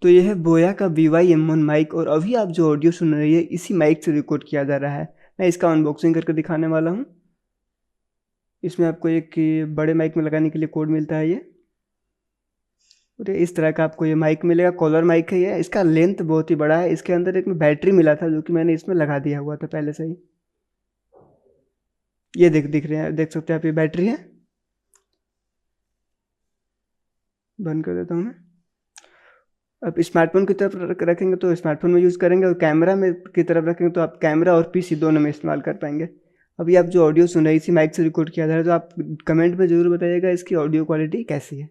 तो ये है बोया का BY-M1 माइक और अभी आप जो ऑडियो सुन रही है इसी माइक से रिकॉर्ड किया जा रहा है। मैं इसका अनबॉक्सिंग करके दिखाने वाला हूँ। इसमें आपको एक बड़े माइक में लगाने के लिए कोड मिलता है ये, और इस तरह का आपको ये माइक मिलेगा। कॉलर माइक है ये। इसका लेंथ बहुत ही बड़ा है। इसके अंदर एक में बैटरी मिला था जो कि मैंने इसमें लगा दिया हुआ था पहले से ही। ये दिख रहे हैं, देख सकते हैं आप, ये बैटरी है। बंद कर देता हूँ मैं। अब स्मार्टफोन की तरफ रखेंगे तो स्मार्टफोन में यूज़ करेंगे, और कैमरा में की तरफ रखेंगे तो आप कैमरा और पीसी दोनों में इस्तेमाल कर पाएंगे। अभी आप जो ऑडियो सुन रहे हैं इसी माइक से रिकॉर्ड किया जा रहा है, तो आप कमेंट में ज़रूर बताइएगा इसकी ऑडियो क्वालिटी कैसी है।